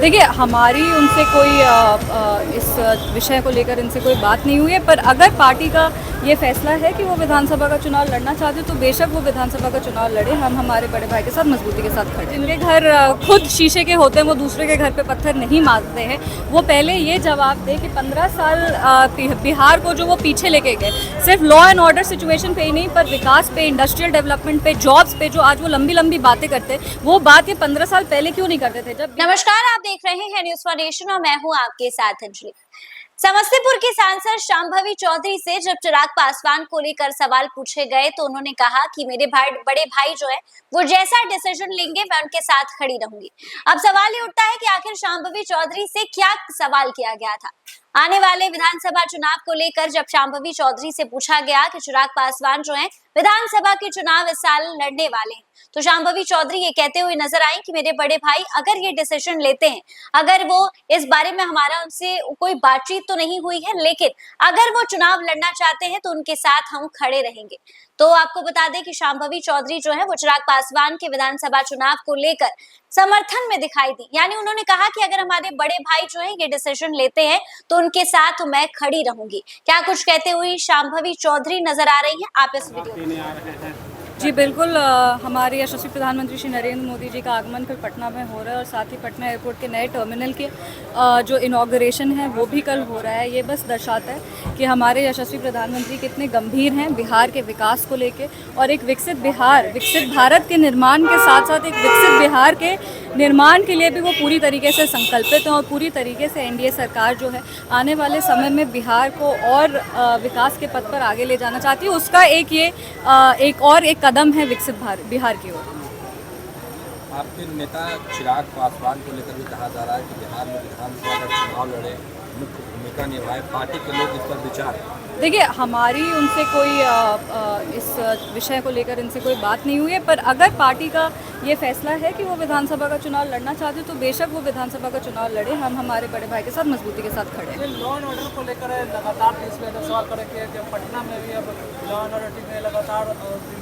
देखिए, हमारी उनसे कोई इस विषय को लेकर इनसे कोई बात नहीं हुई है, पर अगर पार्टी का ये फैसला है कि वो विधानसभा का चुनाव लड़ना चाहते तो बेशक वो विधानसभा का चुनाव लड़े। हम हमारे बड़े भाई के साथ मजबूती के साथ खड़े। जिनके घर खुद शीशे के होते हैं वो दूसरे के घर पे पत्थर नहीं मारते हैं। वो पहले ये जवाब दे कि 15 साल बिहार को जो वो पीछे लेके गए, सिर्फ लॉ एंड ऑर्डर सिचुएशन पे ही नहीं, पर विकास पे, इंडस्ट्रियल डेवलपमेंट पे, जॉब्स पे जो आज वो लंबी लंबी बातें करते हैं, वो बात ये 15 साल पहले क्यों नहीं करते थे। जब नमस्कार, आप देख रहे हैं न्यूज़ फॉर नेशन और मैं हूं आपके साथ अंजलि। समस्तीपुर की सांसद शांभवी चौधरी से जब चिराग पासवान को लेकर सवाल पूछे गए तो उन्होंने कहा कि मेरे बड़े भाई जो है वो जैसा डिसीजन लेंगे मैं उनके साथ खड़ी रहूंगी। अब सवाल ये उठता है कि आखिर शांभवी चौधरी से क्या सवाल किया गया था। आने वाले विधानसभा चुनाव को लेकर जब शांभवी चौधरी से पूछा गया कि चिराग पासवान जो है विधानसभा के चुनाव इस साल लड़ने वाले हैं, तो शांभवी चौधरी ये कहते हुए नजर आई कि मेरे बड़े भाई अगर ये डिसीजन लेते हैं, अगर वो इस बारे में हमारा उनसे कोई बातचीत तो नहीं हुई है, लेकिन अगर वो चुनाव लड़ना चाहते हैं तो उनके साथ हम खड़े रहेंगे। तो आपको बता दें कि शांभवी चौधरी जो है वो चिराग पासवान के विधानसभा चुनाव को लेकर समर्थन में दिखाई दी। यानी उन्होंने कहा कि अगर हमारे बड़े भाई जो है ये डिसीजन लेते हैं तो उनके साथ मैं खड़ी रहूंगी। क्या कुछ कहते हुए शांभवी चौधरी नजर आ रही है, आप इस वीडियो में। जी बिल्कुल, हमारे यशस्वी प्रधानमंत्री श्री नरेंद्र मोदी जी का आगमन कल पटना में हो रहा है और साथ ही पटना एयरपोर्ट के नए टर्मिनल के जो इनॉग्रेशन है वो भी कल हो रहा है। ये बस दर्शाता है कि हमारे यशस्वी प्रधानमंत्री कितने गंभीर हैं बिहार के विकास को लेके, और एक विकसित बिहार, विकसित भारत के निर्माण के साथ साथ एक विकसित बिहार के निर्माण के लिए भी वो पूरी तरीके से संकल्पित हैं। और पूरी तरीके से एनडीए सरकार जो है आने वाले समय में बिहार को और विकास के पथ पर आगे ले जाना चाहती है। उसका एक कदम है विकसित बिहार की ओर। आपके नेता चिराग पासवान को लेकर भी कहा जा रहा है कि बिहार में विधानसभा का चुनाव लड़े, मुख्य भूमिका निभाए, पार्टी के लोग इस पर विचार। देखिए, हमारी उनसे कोई इस विषय को लेकर इनसे कोई बात नहीं हुई है, पर अगर पार्टी का ये फैसला है कि वो विधानसभा का चुनाव लड़ना चाहते तो बेशक वो विधानसभा का चुनाव लड़े। हम हमारे बड़े भाई के साथ मजबूती के साथ खड़े हैं। लॉ एंड ऑर्डर को लेकर लगातार देश में सवाल करेंगे कि पटना में भी अब लॉ एंड ऑर्डर में लगातार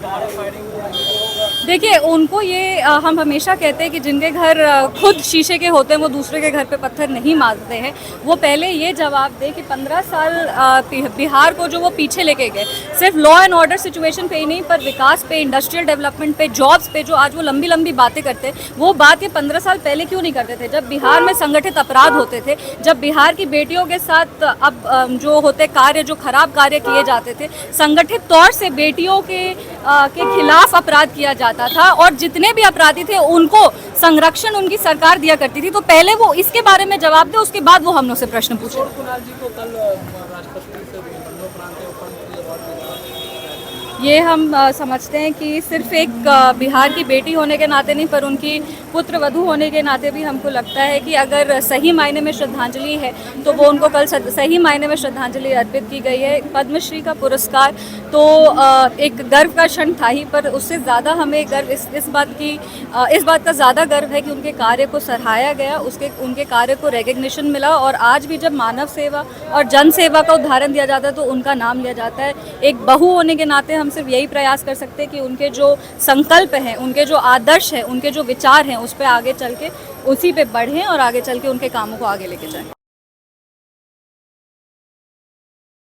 फायरिंग हो रही है। देखिए, उनको ये हम हमेशा कहते हैं कि जिनके घर खुद शीशे के होते हैं वो दूसरे के घर पे पत्थर नहीं मारते हैं। वो पहले ये जवाब दे कि 15 साल बिहार को जो वो पीछे लेके गए, सिर्फ लॉ एंड ऑर्डर सिचुएशन पे ही नहीं, पर विकास पे, इंडस्ट्रियल डेवलपमेंट पे, जॉब्स पे जो आज वो लंबी लंबी बातें करते हैं, वो बात ये 15 साल पहले क्यों नहीं करते थे। जब बिहार में संगठित अपराध होते थे, जब बिहार की बेटियों के साथ अब जो होते कार्य, जो खराब कार्य किए जाते थे, संगठित तौर से बेटियों के खिलाफ अपराध किया जाता था और जितने भी अपराधी थे उनको संरक्षण उनकी सरकार दिया करती थी। तो पहले वो इसके बारे में जवाब दे, उसके बाद वो हम लोग से प्रश्न पूछे। कुणाल जी को कल राष्ट्रपति से ये हम समझते हैं कि सिर्फ एक बिहार की बेटी होने के नाते नहीं, पर उनकी पुत्र वधू होने के नाते भी हमको लगता है कि अगर सही मायने में श्रद्धांजलि है तो वो उनको कल सही मायने में श्रद्धांजलि अर्पित की गई है। पद्मश्री का पुरस्कार तो एक गर्व का क्षण था ही, पर उससे ज़्यादा हमें गर्व इस बात का ज़्यादा गर्व है कि उनके कार्य को सराहाया गया, उनके कार्य को रिकग्निशन मिला। और आज भी जब मानव सेवा और जन सेवा का उदाहरण दिया जाता है तो उनका नाम लिया जाता है। एक बहू होने के नाते हम सिर्फ यही प्रयास कर सकते हैं कि उनके जो संकल्प हैं, उनके जो आदर्श हैं, उनके जो विचार हैं, उस पर आगे चल के उसी पे बढ़ें और आगे चल के उनके कामों को आगे लेके जाएं।